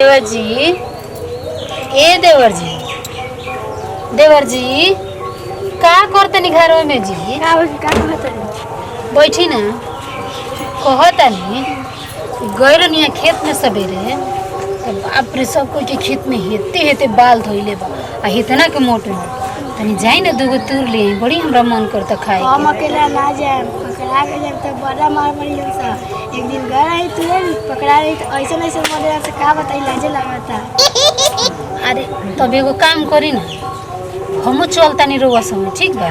देवर जी, ए देवर जी, देवर जी, का करतनी घर में जी? बैठी ना, कहतनी गैरनिया खेत में सवेरे बाप रे सब कोई के खेत में हेते हेते बाल धोइले बा आ इतना के मोट तनी जाई ना दूगो तूर ले बड़ी हमरा मन करता खाए हम अकेला ना जाए पकड़ा के जाए तो बड़ा मार पड़ी हमसा। एक दिन घर आई तुरंत पकड़ा रही तो ऐसा ऐसा बोले से का बताई लाजे लगता। अरे तब एगो काम करी ना, हमो चलतानी रउआ समय ठीक बा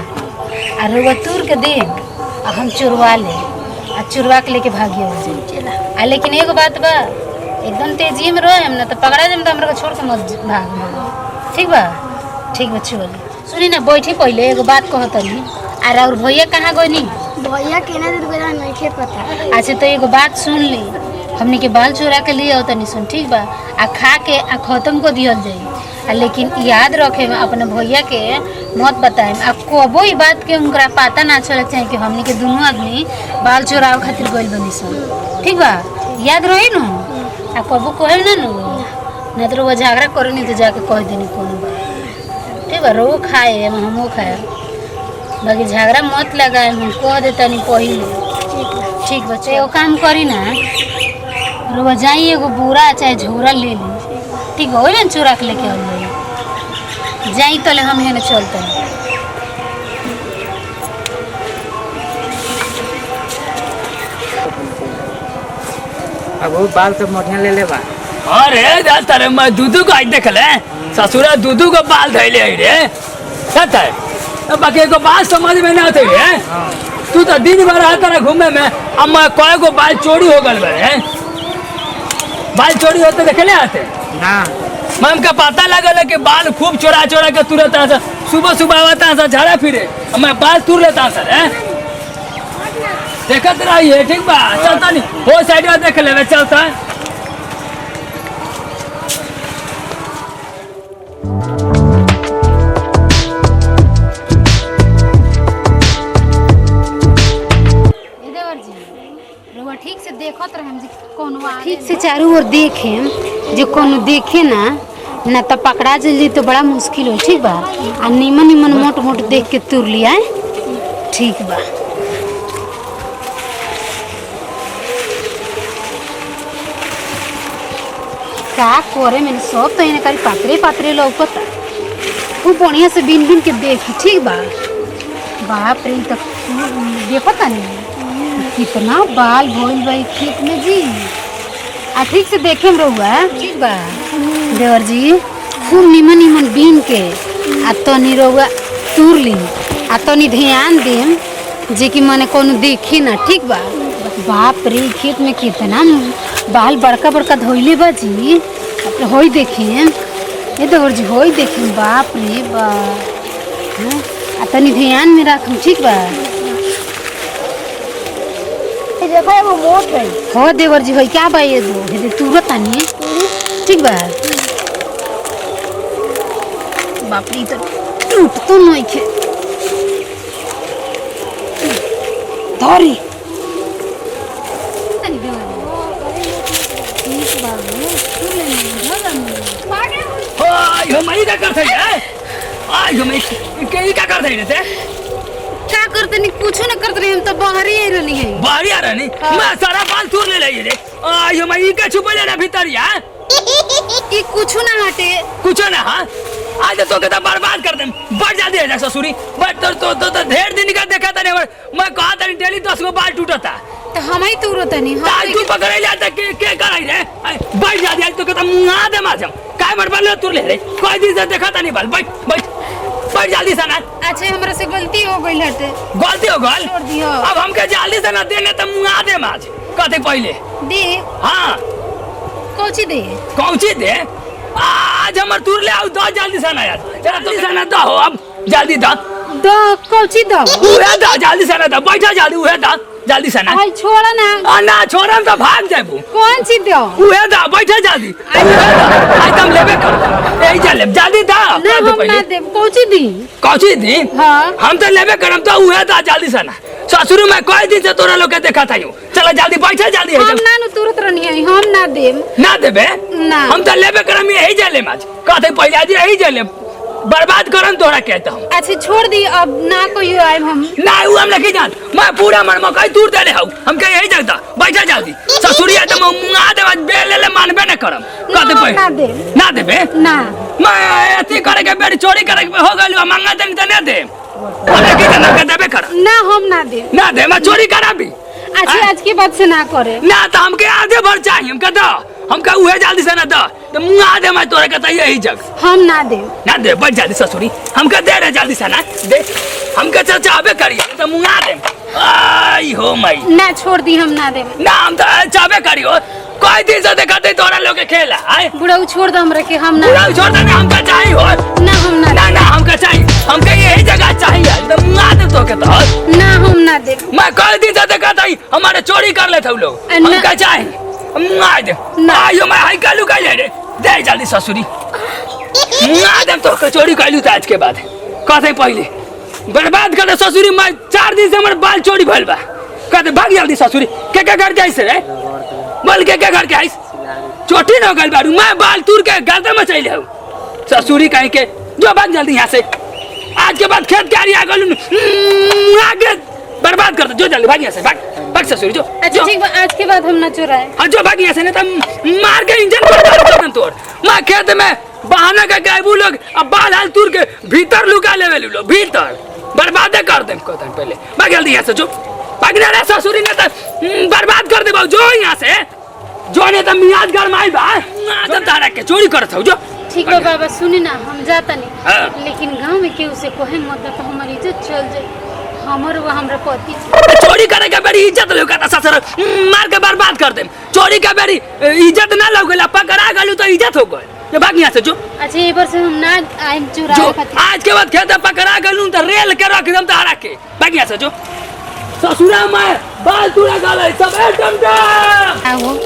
आ रउआ तूर के दे आ हम चुरवा ले आ चुरवा के लेके भागियो जाए आ। लेकिन एगो बात बा, एकदम तेजी में रहे ना तो पकड़ा जाए तो हमरा के छोड़ के मत भाग। ठीक बा? ठीक बा चल। सुनी ना बैठी पहले एगो बात कहतनी। अरे और भैया कहाँ गइनी? भैया केना दिन गया नहीं खे पता। अच्छा तो एगो बात सुन ली, हमने के बाल चोरा के लिए तनी सुन ठीक बा आ खा के आ खत्म को दिहल जाई आ। लेकिन याद रखे में अपने भैया के मत बताए आ कबो ई बात के उनका पता ना चले चाहे कि हमने के दोनों आदमी बाल चोराव खातिर गइल बनी सन। ठीक बा? याद रही न आ कबो कहे ना न तो वो झगड़ा करे नहीं तो जाके कह देनी कोनो बात। ठीक बा? रो खाए हमो खाए बाकी झगड़ा मत लगाए, हम कह देता नहीं पहले। ठीक बच्चे एगो काम करी ना, रोवा जाई एगो बोरा चाहे झोरा ले ली। ठीक हो ना, चोरा के लेके आ जाई तो ले हम है ना चलते हैं। अब वो बाल सब मोटिया ले ले बा। अरे जाता रे मैं दूधू को आज देख ले ससुरा दूधू को बाल धैले आई रे जाता है। अब बाकी को बात समझ में ना आते रे। तू तो दिन भर आता रहा घूमे में, अब मैं कोई को बाल चोरी हो गल बे। बाल चोरी होते देखे ले आते ना मैं हमका पता लगल कि बाल खूब चोरा चोरा के तुरंत सुबह सुबह आता है झाड़ा फिरे मैं बाल तुर लेता सर है। देखत रहिए ठीक बा, चलता नहीं वो साइड में देख ले चलता है। ठीक से देखत रहे हम जी कोनो ठीक से चारों ओर देखें जो कोनो देखे ना तो पकड़ा जल्दी तो बड़ा मुश्किल हो। ठीक बा? आ निमन निमन मोट मोट देख के तुर लिया है। ठीक बा? का करे मैंने सब तो इन्हें करी पातरे पातरे लौकता खूब बढ़िया से बीन बीन के देखी। ठीक बा? बाप रे तक देखता नहीं कितना बाल भोल भाई खेत में जी आ। ठीक से देखे में रहुआ ठीक बा देवर जी, खूब निमन निमन बीन के आ तनी रहुआ तूर ली आ तनी ध्यान देम जे कि मने कोनो देखी ना। ठीक बा? बाप रे खेत में कितना बाल बड़का बड़का धोइले बा जी। होई देखे ये देवर जी, होई देखे बाप रे बा आ तनी ध्यान में रखम। ठीक बा? देखो वो मोट है। हो देवर जी होई क्या बा ये दो हे तुरंत आनी। ठीक बा? बाप रे तो टूट तो नहीं खे धरी क्या करते हैं? क्या करते हैं? क्या करते नहीं कुछ ना करते नहीं, हम तो बाहर ही रहनी है। बाहर आ रही मैं सारा बाल तूर ले ली रे। आयो मैं इनका छुपे लेना भीतर यार ये कुछ ना हटे कुछ ना। हाँ आज तो कहता बर्बाद कर दे बढ़ जाती है ससुरी बट तो ढेर दिन का देखा था नहीं। मैं कहा था डेली 10 को बाल टूटा था तो हम ही तुरंत नहीं आज तू पकड़े जाता के कराई रे बढ़ जाती है तो कहता मुंगा दे माजम काय मर बाल तूर ले रे कोई दिन से देखा था नहीं बाल बैठ बैठ बैठ जल्दी से ना। अच्छा हमरा से गलती हो गई हटे। गलती हो गल छोड़ दियो अब हमके जल्दी से ना देने तो मुंगा दे माज कहते पहले दे। हाँ कौची दे? कौची दे आज हमर तूर ले आओ दो जल्दी से ना यार जल्दी से ना दो अब जल्दी दो दो कौची दो उहे दो जल्दी से ना दो बैठा जल्दी उहे दो जल्दी से ना। भाई छोड़ा ना ना छोड़म तो भाग जाबू। कौन सी दो? उहे दो बैठा जल्दी आज तुम लेबे कर यही चल जल्दी दो ना हम ना दे कौची दी कौची दी। हाँ हम तो लेबे करम तो उहे दो जल्दी से ना ससुर में कोई दिन से तोरा लोग के देखा था चलो जल्दी बैठे जल्दी हम ना नु तुरंत रहनी है हम ना देम ना देबे ना। हम तो लेबे करम यही जले माज कहते पहले आज यही जले बर्बाद करन तोरा कहता हूं अच्छा छोड़ दी अब ना कोई आए हम ना वो हम नहीं जान मैं पूरा मन मकई दूर दे हूं हम कह यही जगता बैठा जल्दी ससुरिया तो मुंगा दे बेल ले मानबे न करम कहते ना पहले दे ना देबे ना मैं अथी करे के बेरी चोरी करे के हो गइल मांगा देन त ना दे बोले की जना के देबे कर ना हम ना दे ना दे मैं चोरी कराबी अच्छा आज के बाद से ना करे ना तो हमके आधे भर चाहिए हमके दो हमके उहे जल्दी से ना दो तो मुंगा दे मैं तोरे के यही जग हम ना दे ना दे बैठ जल्दी ससुरी हमके दे रे जल्दी से ना दे हमके चाहबे करिए तो मुंगा दे आई हो मई ना छोड़ दी हम ना दे ना हम तो चाहबे करियो कोई दिन से देखते तोरा लोग के खेला आए बुढ़ऊ छोड़ दो हमरा के हम ना पूरा छोड़ दे हमके चाहिए हो ना हम ना ना ना हमके चाहिए हमके यही जगह चाहिए तो मुंगा दे तो के तो ना हम ना दे मैं कोई दिन से देखता ही हमारे चोरी कर लेते हो लोग अन्ना- हमके चाहिए मुंगा दे ना। आयो मैं हाई कालू का ले रे दे जल्दी ससुरी मुंगा दे तो के चोरी कैलू था आज के बाद कहते पहले बर्बाद कर दे ससुरी मैं 4 दिन से हमारे बाल चोरी भइल बा कहते भाग जल्दी ससुरी के घर जाइस रे बोल के घर के आइस चोटी न गइल बारू मैं बाल तूर के गर्दन में चले हूं ससुरी कहीं के जो भाग जल्दी यहाँ से आज के बाद खेत कार्य आ गलू आगे बर्बाद कर दो जो जल्दी भाग यहाँ से भाग भाग ससुरी जो अच्छा ठीक बा आज के बाद हम ना चुराए हाँ जो भाग यहाँ से नहीं तो मार के इंजन बर्बाद कर तोड़ मैं खेत में बहाना का गायबू लोग अब बाल हाल तूर के भीतर लुका लेवे लोग भीतर बर्बाद कर दे पहले भाग जल्दी यहाँ से जो भागने रे ससुरी ने तो बर्बाद कर दे बाबू जो यहाँ से जो ने तो मियाज घर में आई बा तो तारा के चोरी करत हो जो ठीक बा बाबा सुनी ना हम जाता हाँ। नहीं लेकिन गांव में केहू से कोहे मत तो हमारी इज्जत चल जाए हमर वो हमरा पति चोरी करे के बेरी इज्जत लोग का ससुर मार के बर्बाद कर दे चोरी के बेरी इज्जत ना लग गइल पकड़ा गलू तो इज्जत हो गइल ये भाग यहाँ से जो अच्छा एक बार से हम ना आए जो चुराए खातिर आज के बाद खेत पकड़ा गलू तो रेल के रख दम तारा के भाग यहाँ से जो ससुरा में बाल तूरा गले सब एकदम आओ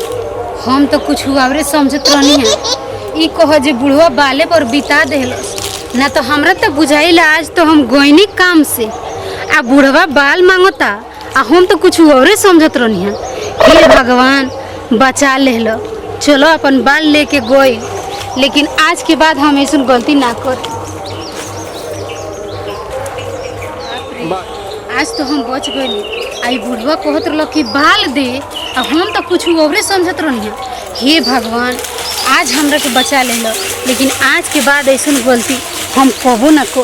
हम तो कुछ हुआवरे समझत रहनी है ई कह जे बुढ़वा बाले पर बिता देहलस ना तो हमरा तो बुझाइला आज तो हम गोइनी काम से आ बुढ़वा बाल मांगता आ हम तो कुछ औरे समझत रहनी है हे भगवान बचा लेहलो चलो अपन बाल लेके गोई लेकिन आज के बाद हम ऐसा गलती ना कर आज तो हम बच गए आई बुढ़वा कहत रहो कि बाल दे आ हम तो कुछ औरे समझत रहनी है हे भगवान आज हमरा के बचा लेलो लेकिन आज के बाद ऐसा गलती हम कबो ना कर